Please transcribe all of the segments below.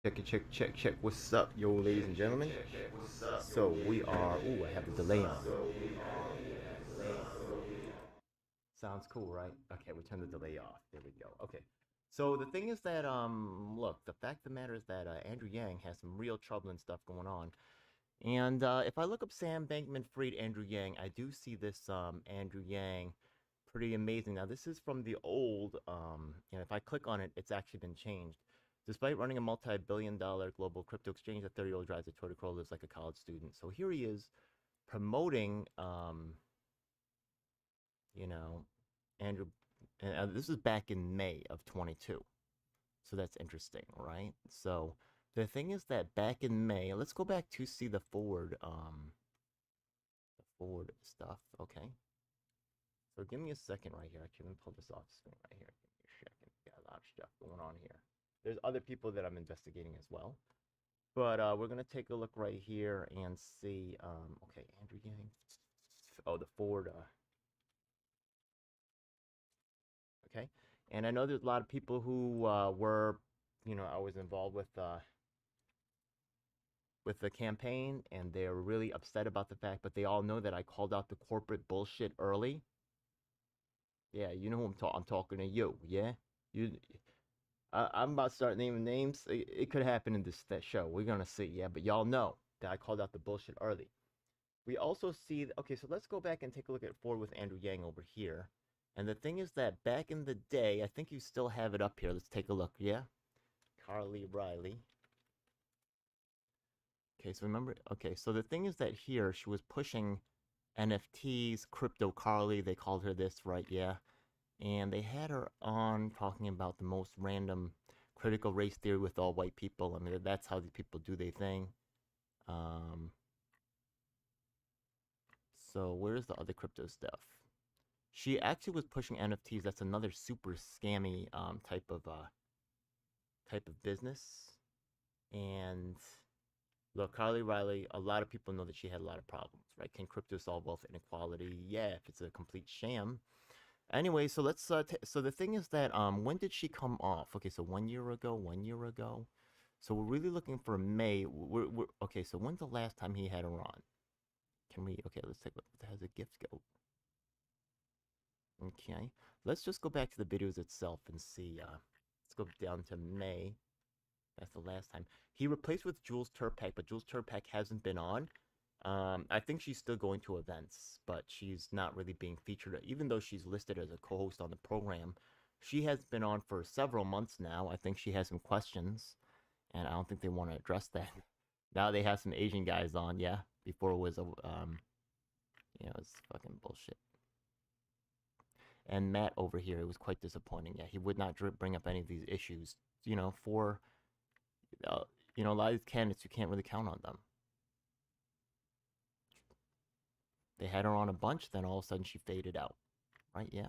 Check. What's up, yo, ladies and gentlemen? So we are. Ooh, I have the delay on. Sounds cool, right? Okay, we turn the delay off. There we go. Okay. So the thing is that look, the fact of the matter is that Andrew Yang has some real troubling stuff going on. And if I look up Sam Bankman-Fried, Andrew Yang, I do see this Andrew Yang pretty amazing. Now this is from the old and if I click on it, it's actually been changed. Despite running a multi-billion-dollar global crypto exchange, the 30-year-old drives a Toyota Corolla, lives like a college student. So here he is promoting, you know, Andrew. And this is back in May of 22. So that's interesting, right? So the thing is that back in May, let's go back to see the forward stuff. Okay. So give me a second right here. Actually, let me pull this off screen right here. Give me a second. Got a lot of stuff going on here. There's other people that I'm investigating as well. But we're going to take a look right here and see. Okay, Andrew Yang. Oh, the forward. Okay. And I know there's a lot of people who were, I was involved with the campaign, and they're really upset about the fact, but they all know that I called out the corporate bullshit early. Yeah, you know who I'm talking to you. Yeah, you. I'm about to start naming names. It could happen in that show. We're gonna see. Yeah, but y'all know that I called out the bullshit early. We also see. Okay, so let's go back and take a look at Ford with Andrew Yang over here. And the thing is that back in the day, I think you still have it up here. Let's take a look. Yeah, Carly Riley. Okay, so remember. Okay, so the thing is that here she was pushing NFTs, crypto Carly. They called her this, right? Yeah. And they had her on talking about the most random critical race theory with all white people. I mean, that's how the people do their thing. Um, so where's the other crypto stuff? She actually was pushing NFTs. That's another super scammy type of business. And look, Carly Riley, a lot of people know that she had a lot of problems, right? Can crypto solve wealth inequality? Yeah, if it's a complete sham. Anyway, so let's so the thing is that when did she come off? Okay, so 1 year ago, 1 year ago. So we're really looking for May. We're okay, so when's the last time he had her on? Can we okay, let's take a look. How does the gift go? Okay. Let's just go back to the videos itself and see. Let's go down to May. That's the last time. He replaced with Jules Turpak, but Jules Turpak hasn't been on. I think she's still going to events, but she's not really being featured, even though she's listed as a co-host on the program. She has been on for several months now. I think she has some questions, and I don't think they want to address that. Now they have some Asian guys on, yeah. Before it was it's fucking bullshit. And Matt over here, it was quite disappointing. Yeah, he would not bring up any of these issues. For a lot of these candidates, you can't really count on them. They had her on a bunch, then all of a sudden she faded out. Right? Yeah.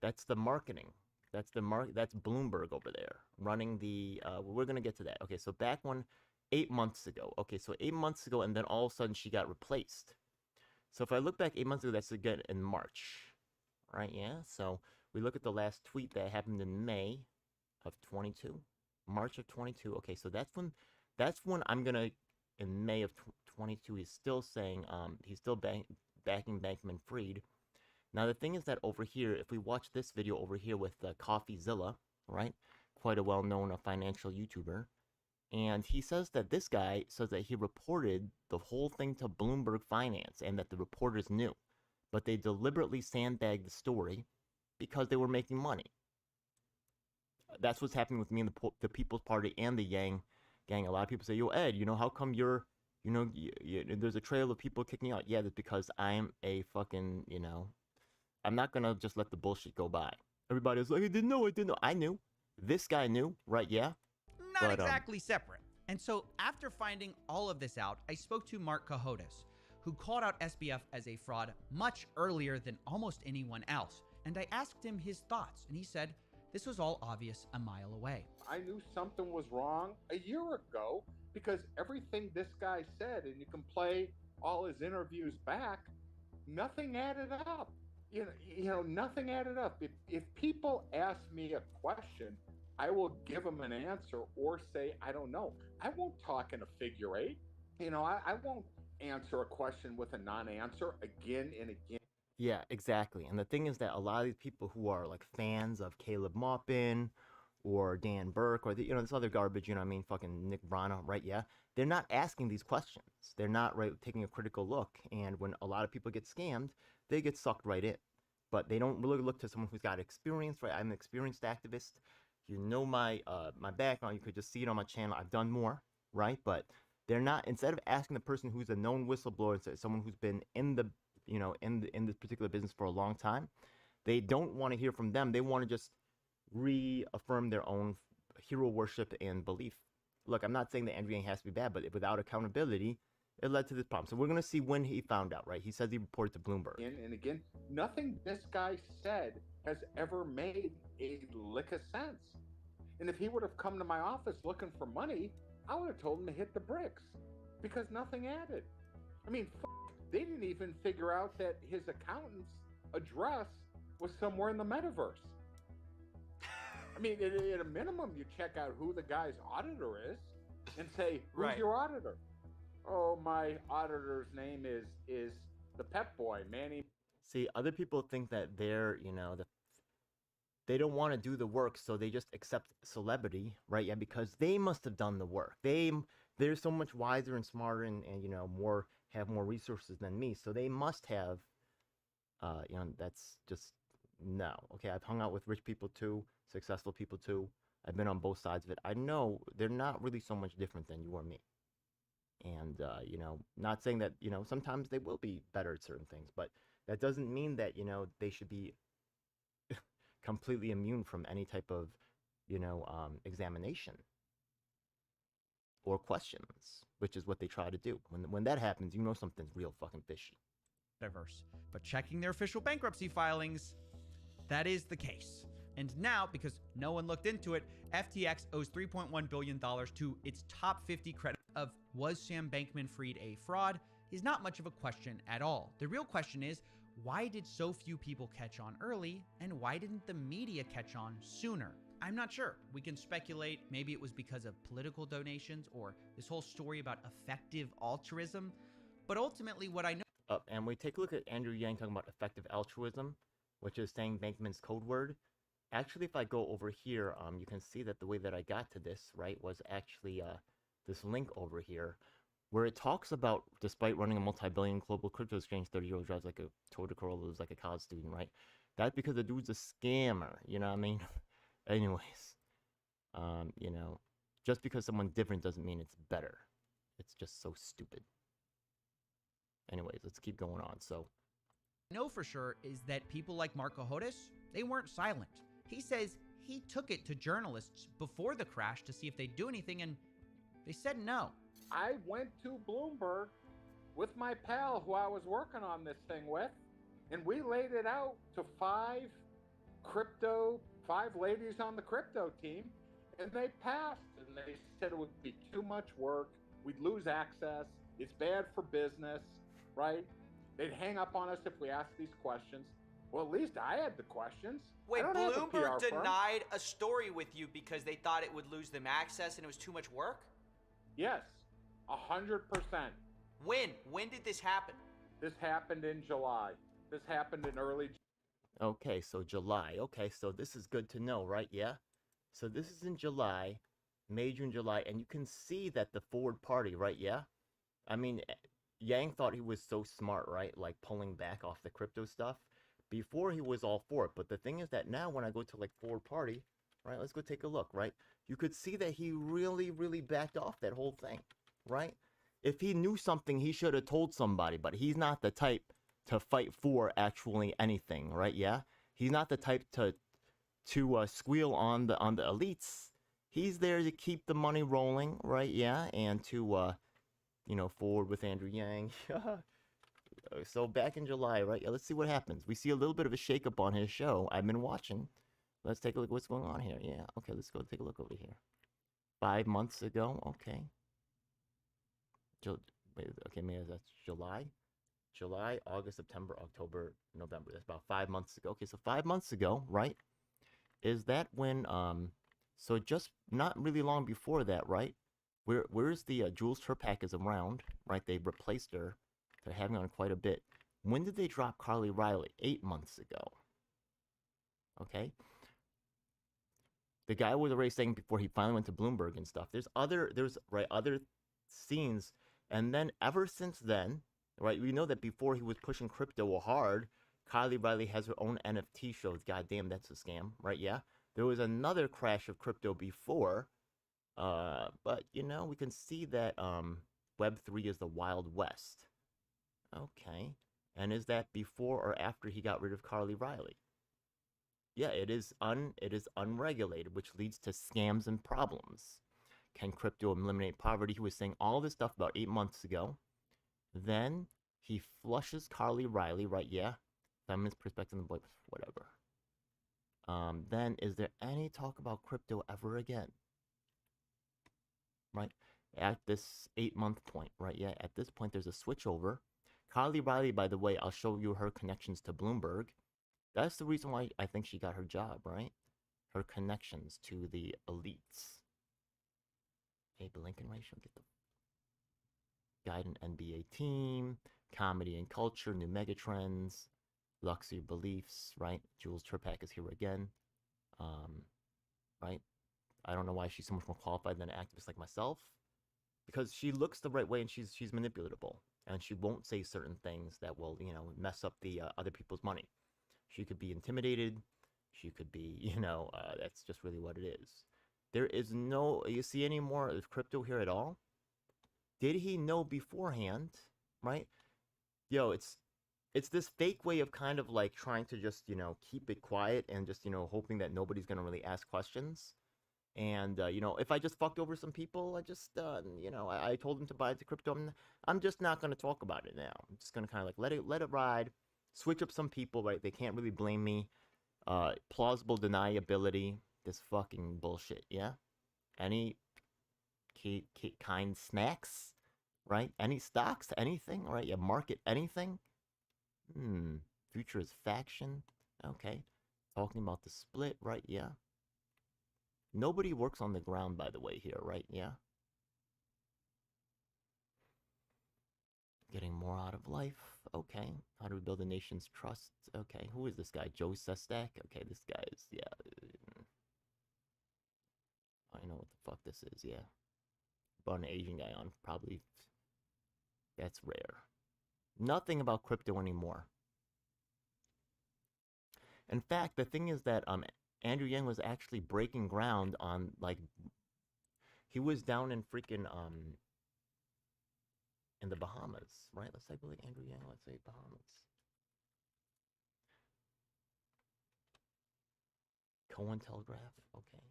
That's the marketing. That's Bloomberg over there running the we're gonna get to that. Okay, so back 8 months ago. Okay, so 8 months ago, and then all of a sudden she got replaced. So if I look back 8 months ago, that's again in March. Right, yeah. So we look at the last tweet that happened in May of 22. March of 22. Okay, so that's when I'm gonna in May of 22, he's still saying he's still backing Bankman-Fried. Now the thing is that over here, if we watch this video over here with CoffeeZilla, right, quite a well-known financial YouTuber, and he says that this guy says that he reported the whole thing to Bloomberg Finance and that the reporters knew, but they deliberately sandbagged the story because they were making money. That's what's happening with me and the People's Party and the Yang gang. A lot of people say, yo, Ed, how come there's a trail of people kicking out? Yeah, that's because I'm a fucking, I'm not going to just let the bullshit go by. Everybody's like, I didn't know. I knew. This guy knew, right? Yeah. Not exactly separate. And so after finding all of this out, I spoke to Mark Cahotis, who called out SBF as a fraud much earlier than almost anyone else. And I asked him his thoughts, and he said, this was all obvious a mile away. I knew something was wrong a year ago because everything this guy said, and you can play all his interviews back, nothing added up. Nothing added up. If people ask me a question, I will give them an answer or say, I don't know. I won't talk in a figure eight. I won't answer a question with a non answer again and again. Yeah, exactly. And the thing is that a lot of these people who are like fans of Caleb Maupin or Dan Burke or this other garbage, I mean, fucking Nick Brana, right? Yeah, they're not asking these questions. They're not right taking a critical look. And when a lot of people get scammed, they get sucked right in. But they don't really look to someone who's got experience, right? I'm an experienced activist. You know my background. You could just see it on my channel. I've done more, right? But they're not. Instead of asking the person who's a known whistleblower, someone who's been in the in this particular business for a long time, they don't want to hear from them. They want to just reaffirm their own hero worship and belief. Look, I'm not saying that Andrew Yang has to be bad, but without accountability, it led to this problem. So we're going to see when he found out, right? He says he reported to Bloomberg. And again, nothing this guy said has ever made a lick of sense. And if he would have come to my office looking for money, I would have told him to hit the bricks because nothing added. I mean, they didn't even figure out that his accountant's address was somewhere in the metaverse. I mean, at a minimum, you check out who the guy's auditor is and say, who's your auditor? Oh, my auditor's name is the Pep Boy, Manny. See, other people think that they're, they don't want to do the work, so they just accept celebrity, right? Yeah, because they must have done the work. They're so much wiser and smarter and have more resources than me, so they must have. That's just no. Okay, I've hung out with rich people too, successful people too. I've been on both sides of it. I know they're not really so much different than you or me. And not saying that sometimes they will be better at certain things, but that doesn't mean that they should be completely immune from any type of examination or questions, which is what they try to do. When that happens, something's real fucking fishy. Diverse, but checking their official bankruptcy filings, that is the case. And now, because no one looked into it, FTX owes $3.1 billion to its top 50 credit of was Sam Bankman-Fried a fraud is not much of a question at all. The real question is, why did so few people catch on early, and why didn't the media catch on sooner? I'm not sure. We can speculate. Maybe it was because of political donations or this whole story about effective altruism. But ultimately, what I know... And we take a look at Andrew Yang talking about effective altruism, which is saying Bankman's code word. Actually, if I go over here, you can see that the way that I got to this, right, was actually this link over here, where it talks about, despite running a multi-billion global crypto exchange, 30-year-old drives like a Toyota Corolla, who's like a college student, right? That's because the dude's a scammer, you know what I mean? Anyways, just because someone's different doesn't mean it's better. It's just so stupid. Anyways, let's keep going on. So, know for sure is that people like Mark Cohodes, they weren't silent. He says he took it to journalists before the crash to see if they'd do anything, and they said no. I went to Bloomberg with my pal who I was working on this thing with, and we laid it out to five ladies on the crypto team, and they passed, and they said it would be too much work, we'd lose access, it's bad for business, right? They'd hang up on us if we asked these questions. Well, at least I had the questions. Wait, Bloomberg denied a story with you because they thought it would lose them access and it was too much work? Yes, 100%. When? When did this happen? This happened in July. This happened in early... Okay, so July. Okay, so this is good to know, right? Yeah? So this is in July, May, June, July, and you can see that the forward party, right? Yeah? I mean, Yang thought he was so smart, right? Like pulling back off the crypto stuff. Before he was all for it. But the thing is that now when I go to like forward party, right? Let's go take a look, right? You could see that he really, really backed off that whole thing, right? If he knew something, he should have told somebody, but he's not the type to fight for actually anything, right? Yeah? He's not the type to squeal on the elites. He's there to keep the money rolling, right? Yeah, and to forward with Andrew Yang. So back in July, right? Yeah, let's see what happens. We see a little bit of a shakeup on his show. I've been watching. Let's take a look at what's going on here. Yeah, okay, let's go take a look over here. 5 months ago, okay. Okay, maybe that's July. July, August, September, October, November. That's about 5 months ago. Okay, so 5 months ago, right? Is that when So just not really long before that, right? Where's the Jules Turpak is around, right? They replaced her. They're having on quite a bit. When did they drop Carly Riley? 8 months ago. Okay. The guy was already saying before he finally went to Bloomberg and stuff. There's other scenes, and then ever since then, right? We know that before he was pushing crypto hard, Carly Riley has her own NFT shows. God damn, that's a scam, right? Yeah. There was another crash of crypto before, but we can see that Web3 is the Wild West. Okay. And is that before or after he got rid of Carly Riley? Yeah, it is unregulated, which leads to scams and problems. Can crypto eliminate poverty? He was saying all this stuff about 8 months ago. Then he flushes Carly Riley, right? Yeah. Feminist perspective, whatever. Then is there any talk about crypto ever again? Right? At this 8-month point, right? Yeah, at this point, there's a switchover. Carly Riley, by the way, I'll show you her connections to Bloomberg. That's the reason why I think she got her job, right? Her connections to the elites. Abe Lincoln ratio, get the guide an NBA team, comedy and culture, new megatrends, luxury beliefs, right? Jules Turpak is here again, right? I don't know why she's so much more qualified than an activist like myself, because she looks the right way and she's manipulatable, and she won't say certain things that will mess up the other people's money. She could be intimidated. She could be, that's just really what it is. There is no, you see any more of crypto here at all? Did he know beforehand, right? It's this fake way of kind of like trying to just, keep it quiet and just, hoping that nobody's going to really ask questions. And, if I just fucked over some people, I told them to buy the crypto. I'm just not going to talk about it now. I'm just going to kind of like let it ride, switch up some people, right? They can't really blame me. Plausible deniability, this fucking bullshit, yeah? Any kind snacks, right? Any stocks, anything, right? You market anything? Future is faction, okay. Talking about the split, right? Yeah. Nobody works on the ground, by the way, here, right? Yeah. Getting more out of life, okay. How to build a nation's trust, okay. Who is this guy? Joe Sestak? Okay, this guy is, yeah. I know what the fuck this is, yeah. Brought an Asian guy on, probably. That's rare. Nothing about crypto anymore. In fact, the thing is that Andrew Yang was actually breaking ground on, like, he was down in freaking in the Bahamas, right? Let's say Andrew Yang. Let's say Bahamas. Cointelegraph. Okay.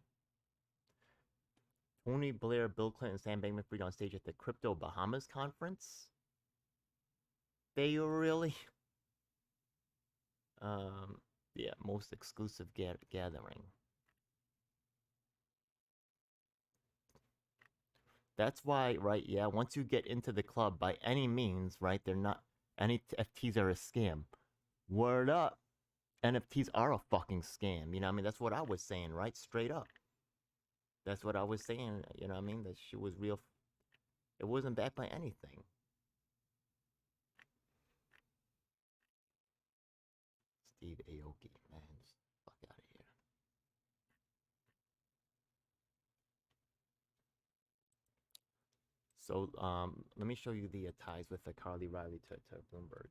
Tony Blair, Bill Clinton, Sam Bankman-Fried on stage at the Crypto Bahamas conference. They really? Yeah, most exclusive gathering. That's why, right? Yeah, once you get into the club, by any means, right? They're not, any FTs are a scam. Word up. NFTs are a fucking scam. You know what I mean? That's what I was saying, right? Straight up. That's what I was saying. You know what I mean? That shit was real. It wasn't backed by anything. Steve Aoki, man, just fuck out of here. So, let me show you the ties with the Carly Riley to Bloomberg.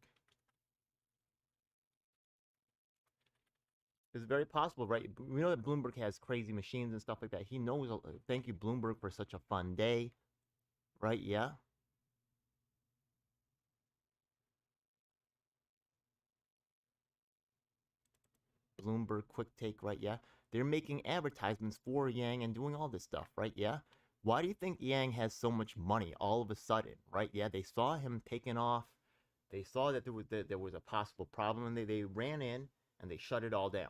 It's very possible, right? We know that Bloomberg has crazy machines and stuff like that. He knows. Thank you, Bloomberg, for such a fun day, right? Yeah. Bloomberg quick take, right? Yeah. They're making advertisements for Yang and doing all this stuff, right? Yeah. Why do you think Yang has so much money all of a sudden, right? Yeah. They saw him taking off. They saw that there was a possible problem, and they ran in and they shut it all down.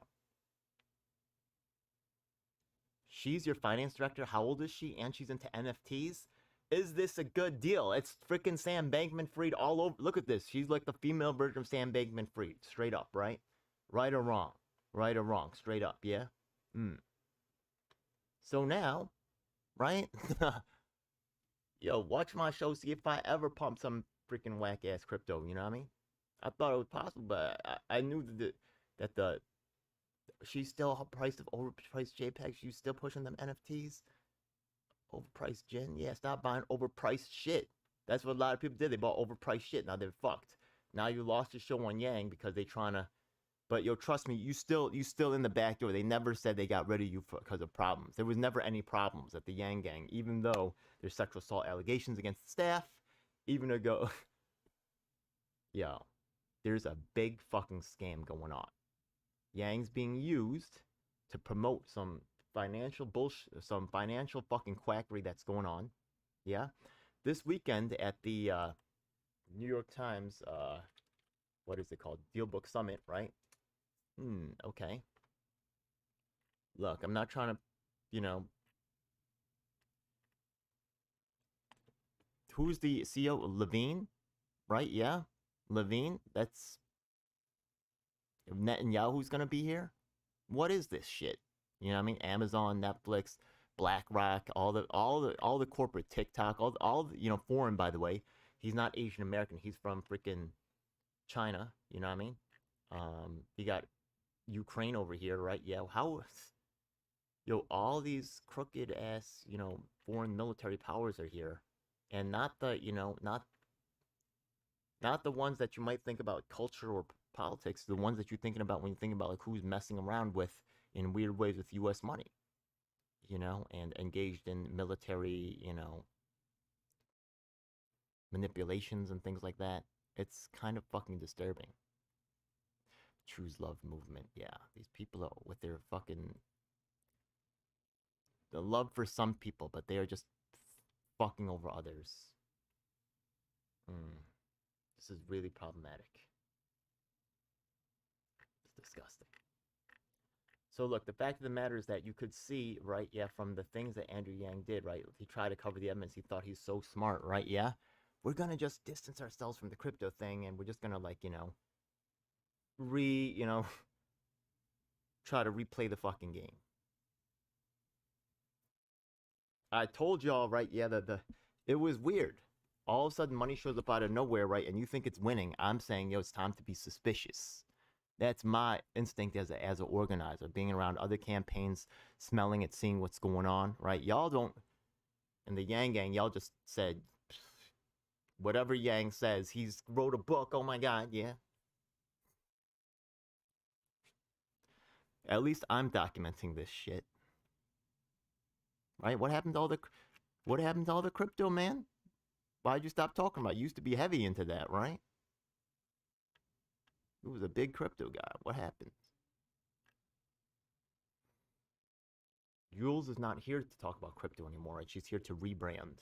She's your finance director. How old is she? And she's into NFTs. Is this a good deal? It's freaking Sam Bankman-Fried all over. Look at this. She's like the female version of Sam Bankman-Fried. Straight up, right? Right or wrong? Right or wrong? Straight up, yeah? So now, right? Yo, watch my show, see if I ever pump some freaking whack ass crypto. You know what I mean? I thought it was possible, but I knew that she's still priced of overpriced JPEGs. She's still pushing them NFTs. Overpriced Jen. Yeah, stop buying overpriced shit. That's what a lot of people did. They bought overpriced shit. Now they're fucked. Now you lost your show on Yang because they trying to. But yo, trust me, you still in the back door. They never said they got rid of you because of problems. There was never any problems at the Yang Gang, even though there's sexual assault allegations against the staff. Even ago, yo, there's a big fucking scam going on. Yang's being used to promote some financial bullshit, some financial fucking quackery that's going on. Yeah, this weekend at the New York Times, what is it called? Dealbook Summit, right? Okay. Look, I'm not trying to, you know, who's the CEO? Levine, right? Yeah, Levine. That's Netanyahu's gonna be here. What is this shit? You know what I mean? Amazon, Netflix, BlackRock, all the corporate TikTok, all the, you know, foreign, by the way. He's not Asian American. He's from freaking China. You know what I mean? You got Ukraine over here, right? Yeah. How? Yo, all these crooked ass, you know, foreign military powers are here, and not the, you know, not the ones that you might think about culture or politics. The ones that you're thinking about when you think about like who's messing around with in weird ways with U.S. money, you know, and engaged in military, you know, manipulations and things like that. It's kind of fucking disturbing. Choose love movement. Yeah, these people are with their fucking the love for some people, but they are just fucking over others. This is really problematic. It's disgusting. So look, the fact of the matter is that you could see, right, yeah, from the things that Andrew Yang did, right, he tried to cover the evidence. He thought he's so smart, right, yeah? We're going to just distance ourselves from the crypto thing, and we're just going to, like, you know, try to replay the fucking game. I told y'all, right, yeah, it was weird. All of a sudden, money shows up out of nowhere, right, and you think it's winning. I'm saying, yo, it's time to be suspicious. That's my instinct as an organizer, being around other campaigns, smelling it, seeing what's going on, right? Y'all don't, in the Yang Gang, y'all just said, whatever Yang says, he's wrote a book, oh my God, yeah. At least I'm documenting this shit. Right? What happened to all the crypto, man? Why'd you stop talking about it? You used to be heavy into that, right? He was a big crypto guy. What happened? Jules is not here to talk about crypto anymore, right? She's here to rebrand.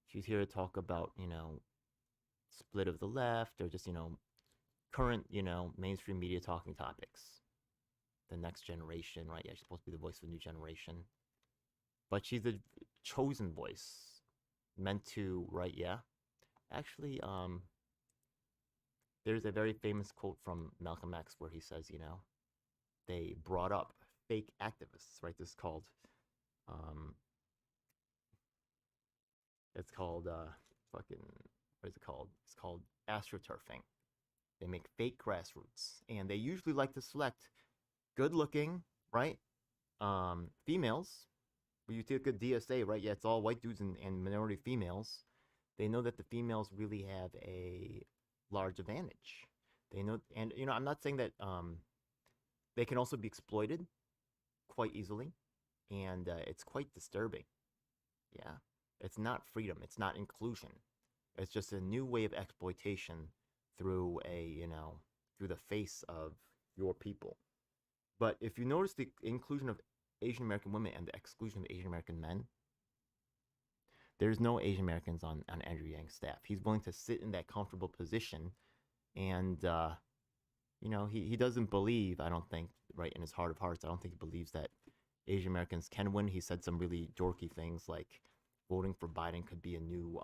She's here to talk about, you know, split of the left or just, you know, current, you know, mainstream media talking topics. The next generation, right? Yeah, she's supposed to be the voice of the new generation. But she's the chosen voice meant to, right? Yeah. Actually, there's a very famous quote from Malcolm X where he says, you know, they brought up fake activists, right? This is called, it's called, fucking, what is it called? It's called astroturfing. They make fake grassroots, and they usually like to select good-looking, right, females. When you take a DSA, right, yeah, it's all white dudes and minority females. They know that the females really have a large advantage. They know, and you know, I'm not saying that they can also be exploited quite easily, and it's quite disturbing. Yeah, it's not freedom, it's not inclusion. It's just a new way of exploitation through through the face of your people. But if you notice the inclusion of Asian American women and the exclusion of Asian American men, there's no Asian Americans on Andrew Yang's staff. He's willing to sit in that comfortable position, and you know, he doesn't believe, I don't think, right, in his heart of hearts, I don't think he believes that Asian Americans can win. He said some really dorky things like voting for Biden could be a new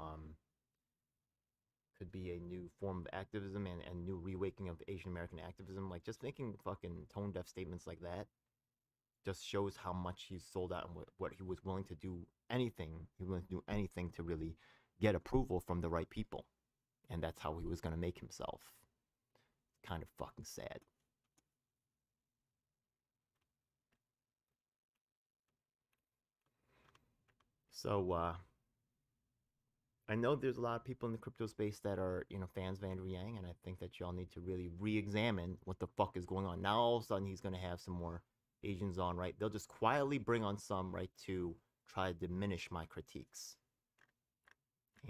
form of activism and new rewaking of Asian American activism. Like, just making fucking tone deaf statements like that. just shows how much he's sold out and what he was willing to do anything. He was willing to do anything to really get approval from the right people. And that's how he was going to make himself. Kind of fucking sad. So, I know there's a lot of people in the crypto space that are, fans of Andrew Yang, and I think that y'all need to really re-examine what the fuck is going on. Now, all of a sudden, he's going to have some more Asians on, right? They'll just quietly bring on some, right, to try to diminish my critiques.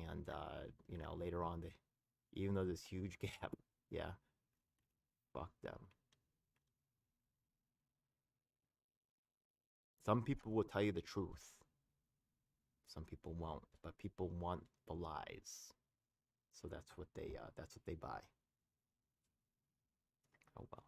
And, later on, even though there's huge gap, yeah, fuck them. Some people will tell you the truth. Some people won't, but people want the lies. So that's what they buy. Oh well.